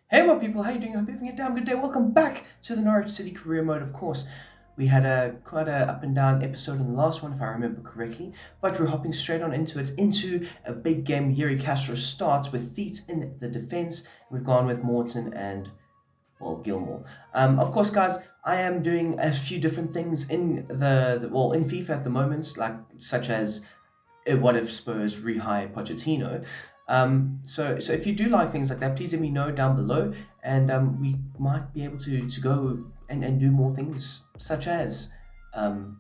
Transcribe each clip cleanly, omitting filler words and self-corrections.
Hey, what people? How you doing? I hope you're having a damn good day. Welcome back to the Norwich City Career Mode. Of course, we had quite a up and down episode in the last one, if I remember correctly. But we're hopping straight on into it, into a big game. Yuri Castro starts with Feet in the defense. We've gone with Morton and Gilmore. Of course, guys, I am doing a few different things in in FIFA at the moment, such as what if Spurs rehire Pochettino. So if you do like things like that, please let me know down below, and we might be able to go and do more things, such as um,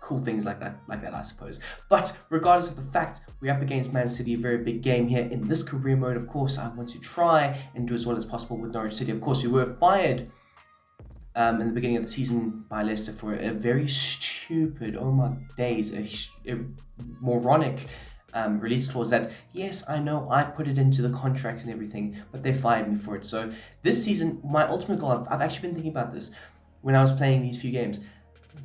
cool things like that, I suppose. But regardless of the fact, we're up against Man City, a very big game here in this career mode. Of course, I want to try and do as well as possible with Norwich City. Of course, we were fired in the beginning of the season by Leicester for a very stupid, oh my days, a moronic release clause that, yes, I know I put it into the contract and everything, but they fired me for it. So this season, my ultimate goal, I've actually been thinking about this when I was playing these few games.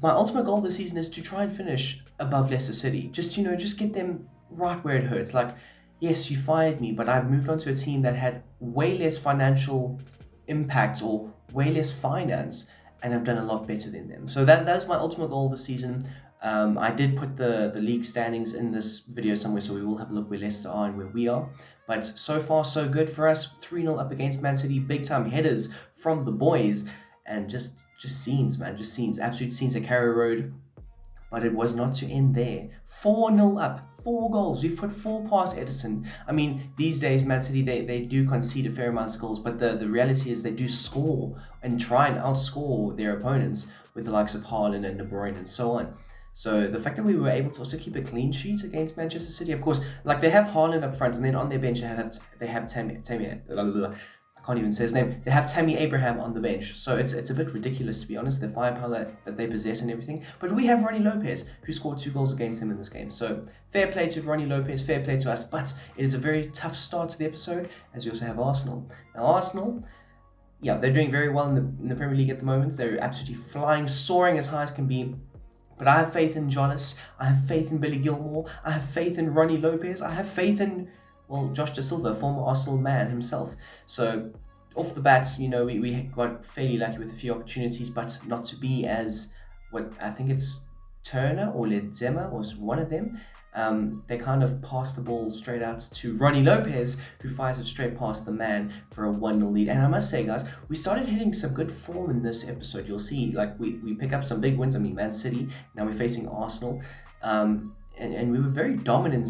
My ultimate goal this season is to try and finish above Leicester City. Just get them right where it hurts. Like, yes, you fired me, but I've moved on to a team that had way less financial impact or way less finance, and I've done a lot better than them. So that is my ultimate goal this season. I did put the league standings in this video somewhere, so we will have a look where Leicester are and where we are. But so far, so good for us. 3-0 up against Man City. Big time headers from the boys. And just scenes, man. Just scenes. Absolute scenes at Carrier Road. But it was not to end there. 4-0 up. 4 goals. We've put 4 past Edison. I mean, these days, Man City, they do concede a fair amount of goals, but the reality is they do score and try and outscore their opponents with the likes of Haaland and De Bruyne and so on. So the fact that we were able to also keep a clean sheet against Manchester City, of course, like they have Haaland up front, and then on their bench they have Tammy, I can't even say his name. They have Tammy Abraham on the bench, so it's a bit ridiculous, to be honest, the firepower that they possess and everything. But we have Ronnie Lopez, who scored 2 goals against him in this game. So fair play to Ronnie Lopez, fair play to us. But it is a very tough start to the episode, as we also have Arsenal. Now Arsenal, yeah, they're doing very well in the Premier League at the moment. They're absolutely flying, soaring as high as can be. But I have faith in Jonas, I have faith in Billy Gilmore, I have faith in Ronnie Lopez, I have faith in, Josh Da Silva, former Arsenal man himself. So off the bat, we got fairly lucky with a few opportunities, but not to be as, what I think it's Turner or Ledzema was one of them. They kind of passed the ball straight out to Ronnie Lopez, who fires it straight past the man for a 1-0 lead. And I must say, guys, we started hitting some good form in this episode. You'll see, like, we pick up some big wins. I mean, Man City, now we're facing Arsenal. And we were very dominant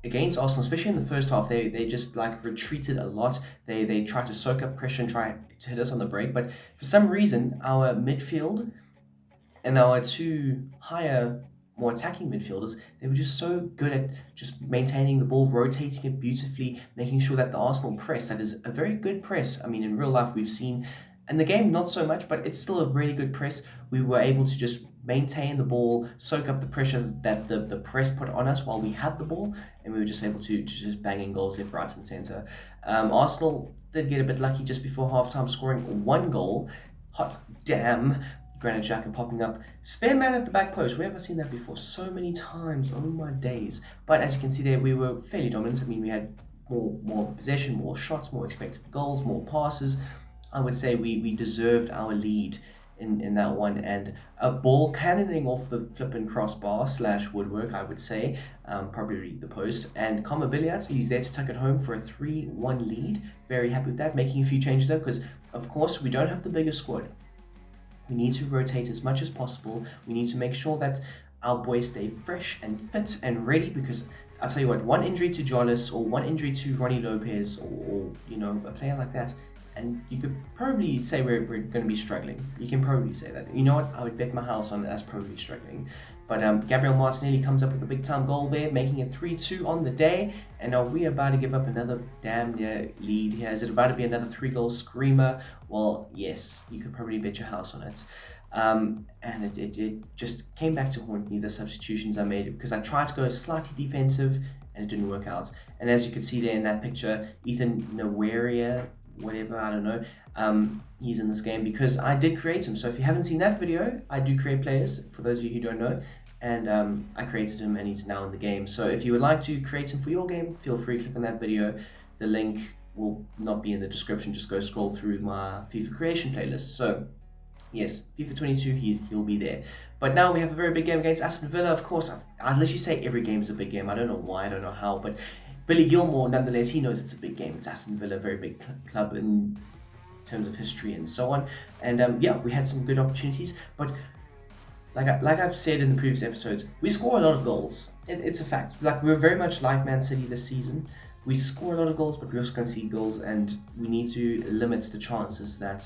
against Arsenal, especially in the first half. They just, like, retreated a lot. They tried to soak up pressure and try to hit us on the break. But for some reason, our midfield and our 2 higher, more attacking midfielders, they were just so good at just maintaining the ball, rotating it beautifully, making sure that the Arsenal press, that is a very good press. I mean, in real life, we've seen, in the game, not so much, but it's still a really good press. We were able to just maintain the ball, soak up the pressure that the press put on us while we had the ball, and we were just able to just bang in goals left, right, and centre. Arsenal did get a bit lucky just before halftime, scoring 1 goal. Hot damn. Granit Xhaka popping up. Spare man at the back post. We haven't seen that before so many times. Oh my days. But as you can see there, we were fairly dominant. I mean, we had more possession, more shots, more expected goals, more passes. I would say we deserved our lead in that one. And a ball cannoning off the flippin' crossbar / woodwork, I would say. Probably the post. And Kama Billiards, he's there to tuck it home for a 3-1 lead. Very happy with that. Making a few changes though, because of course we don't have the biggest squad. We need to rotate as much as possible. We need to make sure that our boys stay fresh and fit and ready, because I'll tell you what, 1 injury to Jonas or 1 injury to Ronnie Lopez or a player like that, and you could probably say we're going to be struggling. You can probably say that. You know what? I would bet my house on us probably struggling. But Gabriel Martinelli comes up with a big time goal there, making it 3-2 on the day. And are we about to give up another damn near lead here? Is it about to be another 3-goal screamer? Well, yes, you could probably bet your house on it. And it just came back to haunt me, the substitutions I made, because I tried to go slightly defensive and it didn't work out. And as you can see there in that picture, Ethan Nwaria, whatever, I don't know, he's in this game because I did create him. So if you haven't seen that video, I do create players, for those of you who don't know, and I created him and he's now in the game. So if you would like to create him for your game, feel free to click on that video. The link will not be in the description. Just go scroll through my FIFA creation playlist. So yes, FIFA 22, he'll be there. But now we have a very big game against Aston Villa. Of course, I let you say every game is a big game. I don't know why, I don't know how, but Billy Gilmore, nonetheless, he knows it's a big game. It's Aston Villa, a very big club in terms of history and so on. And yeah, we had some good opportunities, but like I've said in the previous episodes, we score a lot of goals. It's a fact. Like, we're very much like Man City this season. We score a lot of goals, but we also concede goals, and we need to limit the chances that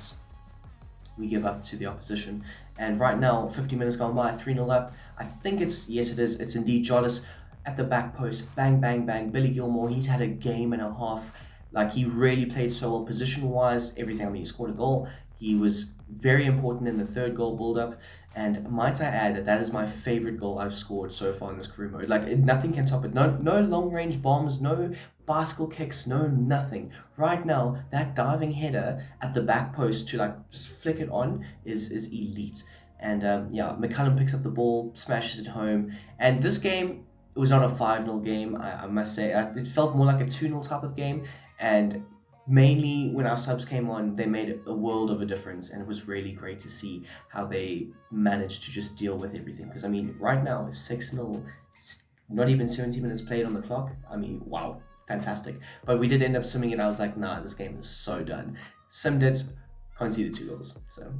we give up to the opposition. And right now, 50 minutes gone by, 3-0 up. I think it's indeed Jollis at the back post. Bang, bang, bang. Billy Gilmore, he's had a game and a half. Like, he really played so well position-wise, everything. I mean, he scored a goal. He was very important in the third goal build-up. And might I add that is my favorite goal I've scored so far in this career mode. Like, nothing can top it. No long-range bombs, no bicycle kicks, no nothing. Right now, that diving header at the back post to like just flick it on is elite. And yeah, McCullum picks up the ball, smashes it home. And this game, it was not a 5-0 game, I must say. It felt more like a 2-0 type of game. And mainly when our subs came on, they made a world of a difference, and it was really great to see how they managed to just deal with everything. Because I mean, right now it's 6-0, not even 70 minutes played on the clock. I mean, wow, fantastic. But we did end up simming it. I was like, nah, this game is so done. Simmed it, conceded 2 goals. So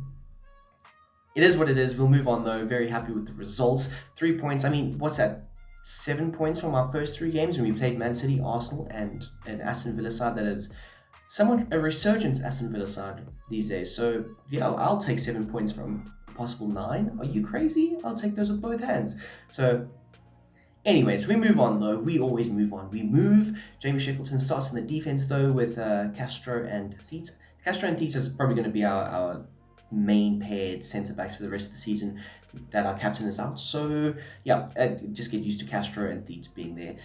it is what it is. We'll move on though. Very happy with the results. 3 points. I mean, what's that? 7 points from our first 3 games when we played Man City, Arsenal, and an Aston Villa side that is somewhat a resurgent Aston Villa side these days. So yeah, I'll take 7 points from a possible 9. Are you crazy? I'll take those with both hands. So anyways, we move on though. We always move on. We move. Jamie Shackleton starts in the defense though with Castro and Theets. Castro and Theets is probably going to be our main paired centre backs for the rest of the season that our captain is out. So yeah, just get used to Castro and Theets being there.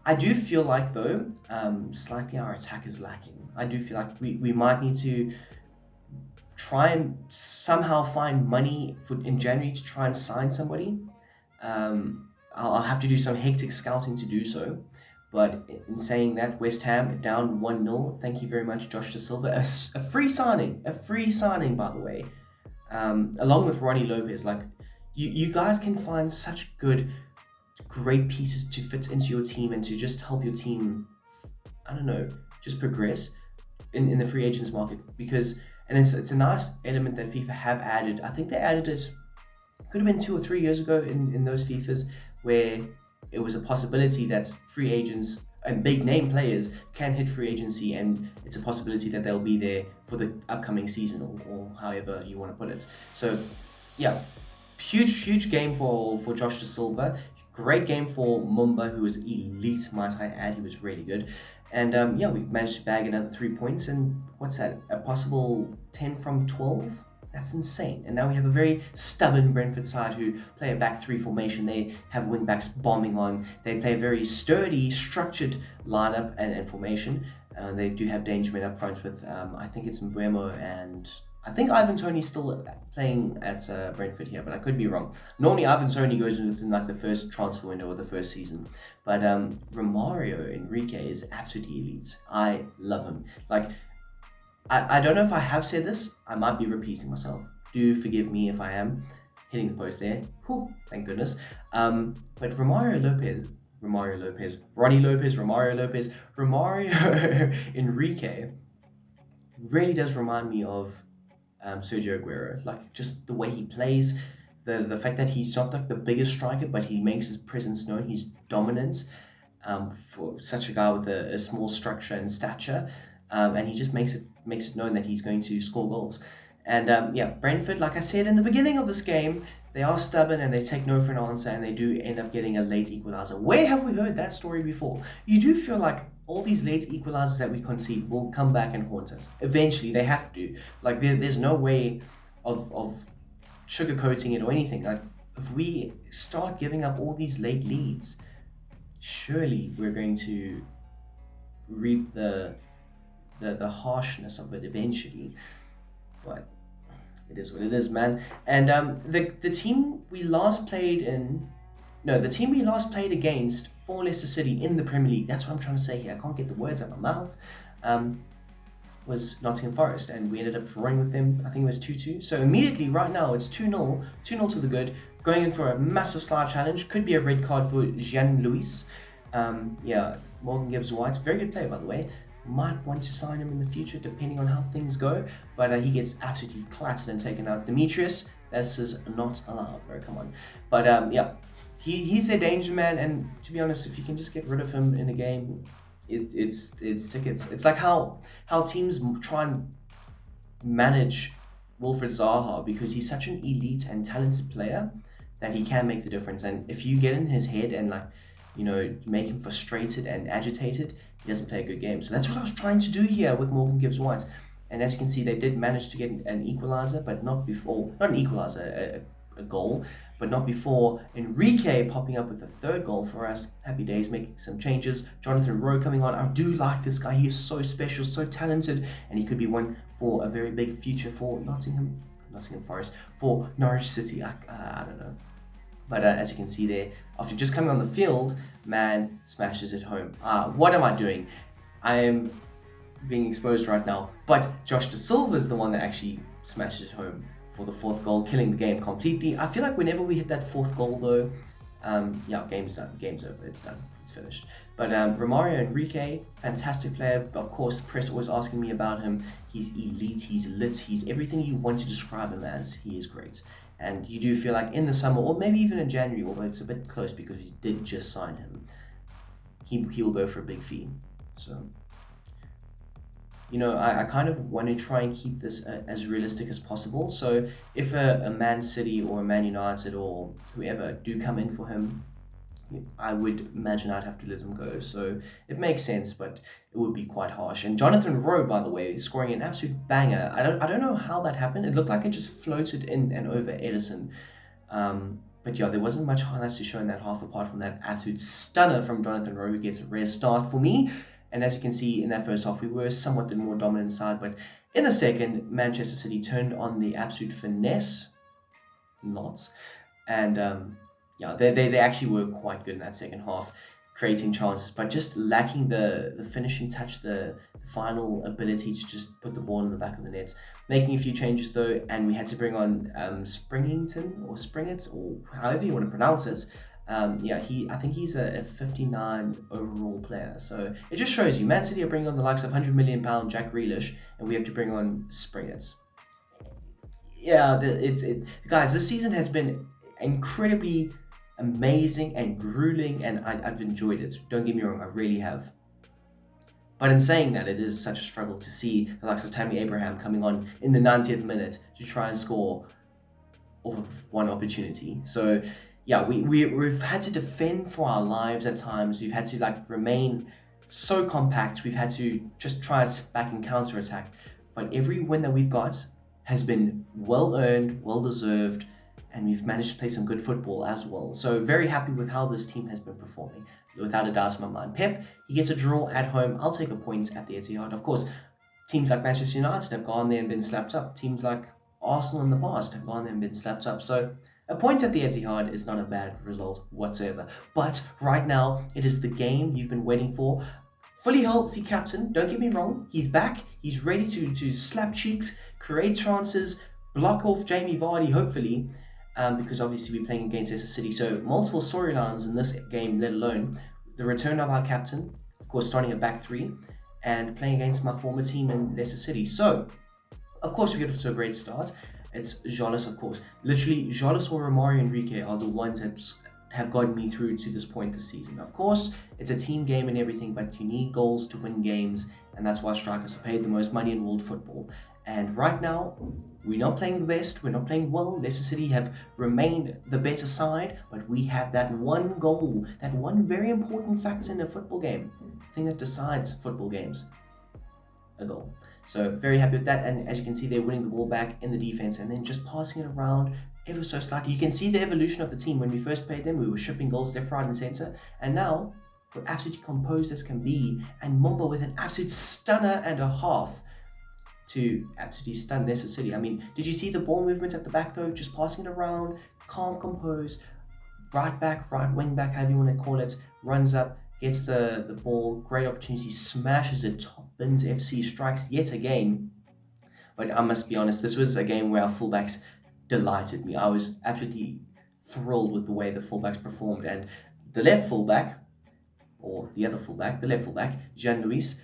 I do feel like though, slightly our attack is lacking. I do feel like we might need to try and somehow find money in January to try and sign somebody. I'll have to do some hectic scouting to do so. But in saying that, West Ham down 1-0. Thank you very much, Josh Da Silva. A free signing, by the way. Along with Ronnie Lopez. Like, you guys can find such great pieces to fit into your team and to just help your team, I don't know, just progress in the free agents market. Because, and it's a nice element that FIFA have added. I think they added it, could have been 2 or 3 years ago in those FIFAs, where it was a possibility that free agents and big name players can hit free agency, and it's a possibility that they'll be there for the upcoming season or however you want to put it. So yeah, huge game for Josh Da Silva. Great game for Mumba, who was elite, might I add. He was really good. And yeah, we managed to bag another 3 points, and what's that, a possible 10 from 12? That's insane. And now we have a very stubborn Brentford side who play a back 3 formation. They have wing backs bombing on. They play a very sturdy, structured lineup and formation. They do have danger men up front with, I think it's Mbuemo, and I think Ivan Toney's still playing at Brentford here, but I could be wrong. Normally Ivan Toney goes within like the first transfer window or the first season. But Romario Enrique is absolutely elite. I love him. Like, I don't know if I have said this. I might be repeating myself. Do forgive me if I am. Hitting the post there. Whew, thank goodness. But Romario Enrique really does remind me of Sergio Aguero. Like, just the way he plays, the fact that he's not like the biggest striker, but he makes his presence known. He's dominant for such a guy with a small structure and stature. And he just makes it known that he's going to score goals. And yeah, Brentford, like I said in the beginning of this game, they are stubborn and they take no for an answer, and they do end up getting a late equaliser. Where have we heard that story before? You do feel like all these late equalisers that we concede will come back and haunt us. Eventually, they have to. Like, there's no way of sugarcoating it or anything. Like, if we start giving up all these late leads, surely we're going to reap the harshness of it eventually. But it is what it is, man. And the team we last played in No, the team we last played against for Leicester City in the Premier League, that's what I'm trying to say here, I can't get the words out of my mouth, was Nottingham Forest, and we ended up drawing with them. I think it was 2-2. So immediately, right now, it's 2-0, 2-0 to the good, going in for a massive slide challenge. Could be a red card for Jean-Louis. Yeah, Morgan Gibbs-White, very good player, by the way. Might want to sign him in the future, depending on how things go, but he gets absolutely clattered and taken out. Demetrius, this is not allowed, bro, come on. But yeah, he's their danger man, and to be honest, if you can just get rid of him in a game, it's tickets. It's like how teams try and manage Wilfred Zaha, because he's such an elite and talented player that he can make the difference. And if you get in his head and make him frustrated and agitated, he doesn't play a good game. So that's what I was trying to do here with Morgan Gibbs-White. And as you can see, they did manage to get an equalizer, but not before, not an equalizer, a goal, but not before Enrique popping up with a third goal for us. Happy days, making some changes. Jonathan Rowe coming on. I do like this guy. He is so special, so talented, and he could be one for a very big future for Nottingham Forest, for Norwich City. I don't know. But as you can see there, after just coming on the field, man smashes it home. What am I doing? I am being exposed right now. But Josh Da Silva is the one that actually smashes it home for the fourth goal, killing the game completely. I feel like whenever we hit that fourth goal though, yeah, game's done, game's over, it's done, it's finished. But Romario Enrique, fantastic player. Of course, press always asking me about him. He's elite, he's lit, he's everything you want to describe him as. He is great. And you do feel like in the summer, or maybe even in January, although it's a bit close because we did just sign him, he will go for a big fee. So, I kind of want to try and keep this as realistic as possible. So if a Man City or a Man United or whoever do come in for him, I would imagine I'd have to let him go. So it makes sense, but it would be quite harsh. And Jonathan Rowe, by the way, is scoring an absolute banger. I don't know how that happened. It looked like it just floated in and over Edison. But yeah, there wasn't much highlights to show in that half, apart from that absolute stunner from Jonathan Rowe, who gets a rare start for me. And as you can see in that first half, we were somewhat the more dominant side. But in the second, Manchester City turned on the absolute finesse knots. And yeah, they actually were quite good in that second half, creating chances, but just lacking the finishing touch, the final ability to just put the ball in the back of the net. Making a few changes though, and we had to bring on Springington or Springett, or however you want to pronounce it. Yeah, I think he's a 59 overall player. So it just shows you, Man City are bringing on the likes of £100 million Jack Grealish, and we have to bring on Springett. Yeah, guys, this season has been incredibly amazing and grueling, and I've enjoyed it. Don't get me wrong, I really have. But in saying that, it is such a struggle to see the likes of Tammy Abraham coming on in the 90th minute to try and score off of one opportunity. So yeah, we've had to defend for our lives at times. We've had to remain so compact. We've had to just try and sit back and counter attack. But every win that we've got has been well earned, well deserved, and we've managed to play some good football as well. So very happy with how this team has been performing, without a doubt in my mind. Pep, he gets a draw at home. I'll take a point at the Etihad. Of course, teams like Manchester United have gone there and been slapped up. Teams like Arsenal in the past have gone there and been slapped up. So a point at the Etihad is not a bad result whatsoever. But right now, it is the game you've been waiting for. Fully healthy captain, don't get me wrong. He's back. He's ready to slap cheeks, create chances, block off Jamie Vardy, hopefully. Because obviously we're playing against Leicester City. So multiple storylines in this game, let alone the return of our captain, of course starting at back three, and playing against my former team in Leicester City. So, of course, we get off to a great start. It's Jolis, of course. Literally, Jolis or Romario Enrique are the ones that have gotten me through to this point this season. Of course, it's a team game and everything, but you need goals to win games, and that's why strikers are paid the most money in world football. And right now, we're not playing the best, we're not playing well. Leicester City have remained the better side, but we have that one goal, that one very important factor in a football game, the thing that decides football games, a goal. So very happy with that, and as you can see, they're winning the ball back in the defense and then just passing it around ever so slightly. You can see the evolution of the team. When we first played them, we were shipping goals left, right, and center, and now we're absolutely composed as can be, and Mumba with an absolute stunner and a half to absolutely stun Leicester City. I mean, did you see the ball movement at the back though? Just passing it around, calm, composed, right back, right wing back, however you want to call it, runs up, gets the ball, great opportunity, smashes it, top bins FC, strikes yet again. But I must be honest, this was a game where our fullbacks delighted me. I was absolutely thrilled with the way the fullbacks performed. And the left fullback, or the other fullback, the left fullback, Jean-Louis,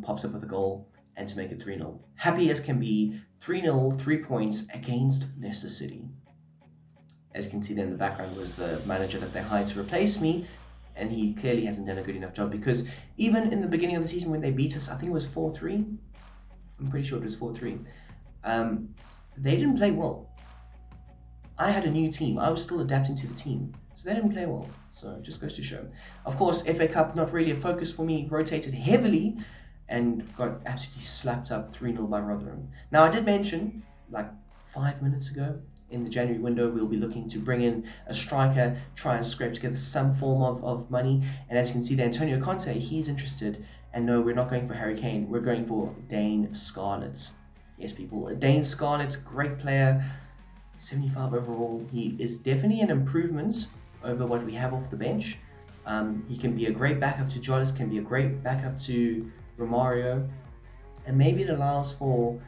pops up with a goal and to make it 3-0. Happy as can be, 3-0, 3 points against Leicester City. As you can see there in the background was the manager that they hired to replace me, and he clearly hasn't done a good enough job, because even in the beginning of the season when they beat us, I think it was 4-3, I'm pretty sure it was 4-3, they didn't play well. I had a new team. I was still adapting to the team, so they didn't play well. So it just goes to show. Of course, FA Cup, not really a focus for me, rotated heavily and got absolutely slapped up 3-0 by Rotherham. Now, I did mention, like 5 minutes ago, in the January window, we'll be looking to bring in a striker, try and scrape together some form of money. And as you can see there, Antonio Conte, he's interested. And no, we're not going for Harry Kane. We're going for Dane Scarlett. Yes, people, Dane Scarlett, great player, 75 overall. He is definitely an improvement over what we have off the bench. He can be a great backup to Jolis, can be a great backup to Romario. And maybe it allows for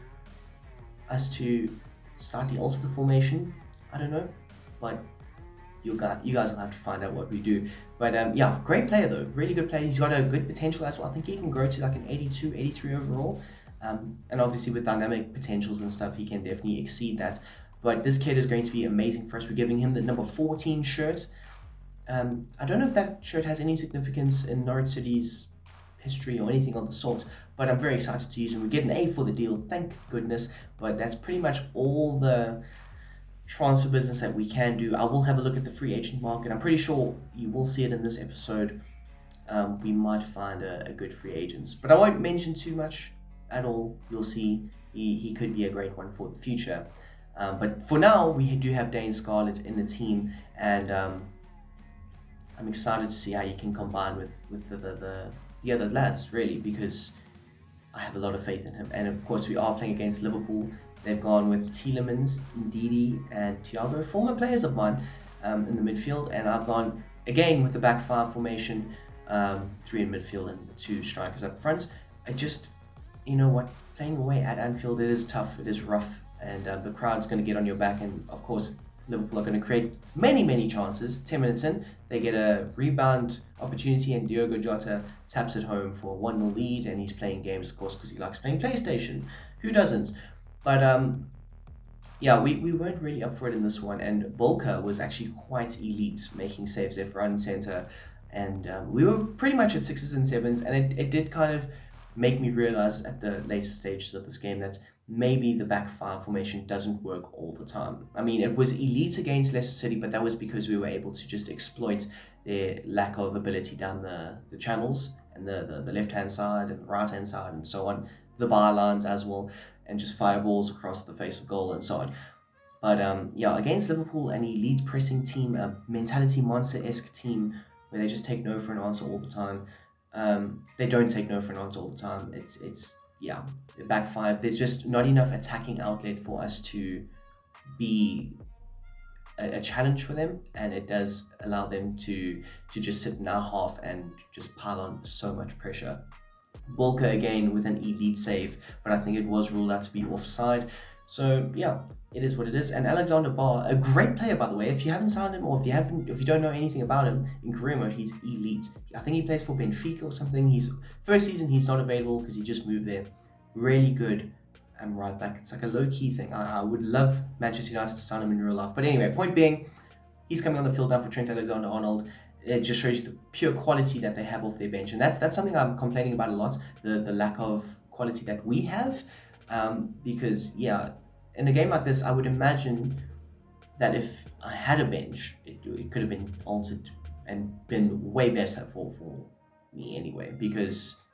us to slightly alter the formation. I don't know, but you guys will have to find out what we do. But yeah, great player though, really good player. He's got a good potential as well. I think he can grow to like an 82, 83 overall. And obviously with dynamic potentials and stuff, he can definitely exceed that. But this kid is going to be amazing for us. We're giving him the number 14 shirt. I don't know if that shirt has any significance in Norwich City's history or anything of the sort, but I'm very excited to use him. We get an A for the deal, thank goodness. But that's pretty much all the transfer business that we can do. I will have a look at the free agent market. I'm pretty sure you will see it in this episode. We might find a good free agent, but I won't mention too much at all. You'll see he could be a great one for the future. But for now, we do have Dane Scarlett in the team, and I'm excited to see how he can combine with the other lads, really, because I have a lot of faith in him. And of course, we are playing against Liverpool. They've gone with Tielemans, Ndidi, and Thiago, former players of mine, in the midfield, and I've gone again with the back five formation, 3 in midfield and 2 strikers up front. I just, you know what, playing away at Anfield, it is tough, it is rough, and the crowd's going to get on your back, and of course Liverpool are going to create many chances. 10 minutes in, they get a rebound opportunity, and Diogo Jota taps it home for a 1-0 lead, and he's playing games, of course, because he likes playing PlayStation. Who doesn't? But yeah, we weren't really up for it in this one, and Bulka was actually quite elite, making saves left, right, and centre, and we were pretty much at 6s and 7s, and it did kind of make me realize at the later stages of this game that maybe the back five formation doesn't work all the time. I mean, it was elite against Leicester City, but that was because we were able to just exploit their lack of ability down the channels, and the left-hand side and the right-hand side and so on, the bylines as well, and just fire balls across the face of goal and so on. But yeah, against Liverpool, an elite pressing team, a mentality monster-esque team where they just take no for an answer all the time. They don't take no for an answer all the time. It's yeah, the back five, there's just not enough attacking outlet for us to be a challenge for them, and it does allow them to just sit in our half and just pile on so much pressure. Bulka again with an elite save, but I think it was ruled out to be offside. So yeah, it is what it is. And Alexander Barr, a great player by the way. If you haven't signed him, or if you don't know anything about him, in career mode he's elite. I think he plays for Benfica or something. His first season he's not available because he just moved there. Really good right back. It's like a low-key thing. I would love Manchester United to sign him in real life. But anyway, point being, he's coming on the field now for Trent Alexander-Arnold. It just shows you the pure quality that they have off their bench, and that's something I'm complaining about a lot, the lack of quality that we have, because yeah, in a game like this, I would imagine that if I had a bench, it could have been altered and been way better for me anyway, because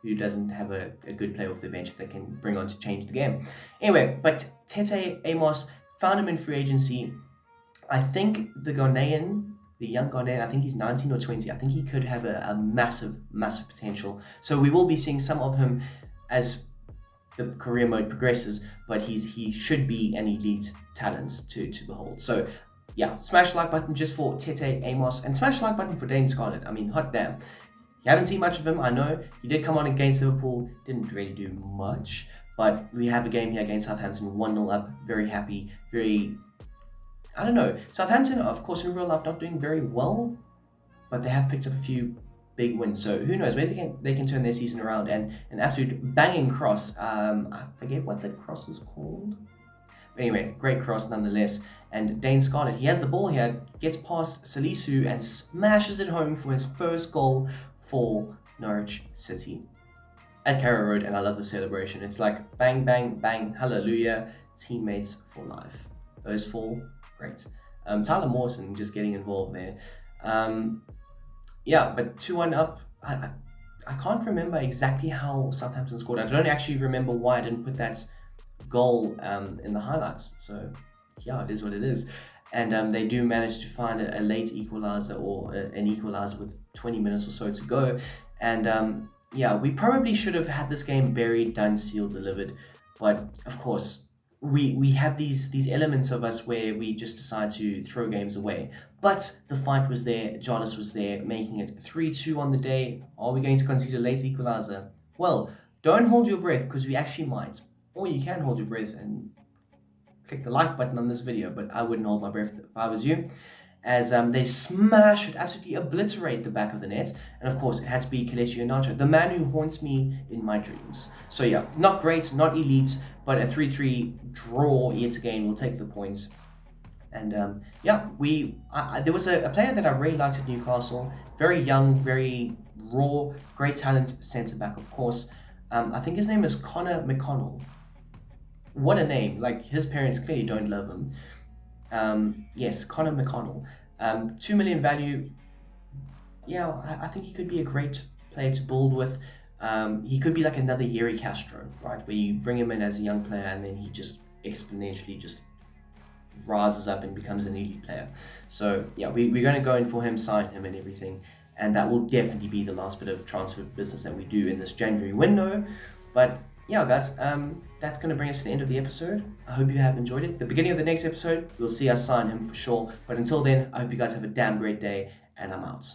who doesn't have a good player off the bench that they can bring on to change the game? Anyway, but Tete Amos, found him in free agency. I think the young Ghanaian, I think he's 19 or 20. I think he could have a massive potential. So we will be seeing some of him as the career mode progresses, but he should be an elite talent to behold. So yeah, smash the like button just for Tete Amos, and smash the like button for Dane Scarlett. I mean, hot damn. You haven't seen much of him, I know. He did come on against Liverpool, didn't really do much, but we have a game here against Southampton, 1-0 up, very happy, I don't know. Southampton, of course, in real life, not doing very well, but they have picked up a few big wins. So who knows? Maybe they can turn their season around. And an absolute banging cross. I forget what the cross is called. But anyway, great cross nonetheless. And Dane Scarlett, he has the ball here, gets past Salisu and smashes it home for his first goal for Norwich City at Carrow Road. And I love the celebration. It's like bang, bang, bang, hallelujah, teammates for life. Those four. Great. Tyler Mawson just getting involved there. Yeah, but 2-1 up. I can't remember exactly how Southampton scored. I don't actually remember why I didn't put that goal in the highlights. So yeah, it is what it is. And they do manage to find a late equalizer or an equalizer with 20 minutes or so to go. And yeah, we probably should have had this game buried, done, sealed, delivered. But of course, we have these elements of us where we just decide to throw games away. But the fight was there, Jonas was there, making it 3-2 on the day. Are we going to concede a late equalizer? Well, don't hold your breath, because we actually might. Or you can hold your breath and click the like button on this video, but I wouldn't hold my breath if I was you. As they smash it, absolutely obliterate the back of the net. And of course, it had to be Kelechi Iheanacho, the man who haunts me in my dreams. So yeah, not great, not elite, but a 3-3 draw yet again. We'll take the points. And yeah, there was a player that I really liked at Newcastle. Very young, very raw, great talent, centre-back, of course. I think his name is Connor McConnell. What a name. Like, his parents clearly don't love him. Yes, Connor McConnell. 2 million value. Yeah, I think he could be a great player to build with. He could be like another Yeri Castro, right? Where you bring him in as a young player and then he just exponentially just rises up and becomes an elite player. So yeah, we're going to go in for him, sign him and everything. And that will definitely be the last bit of transfer business that we do in this January window. But yeah, guys, that's going to bring us to the end of the episode. I hope you have enjoyed it. The beginning of the next episode, we'll see us sign him for sure. But until then, I hope you guys have a damn great day, and I'm out.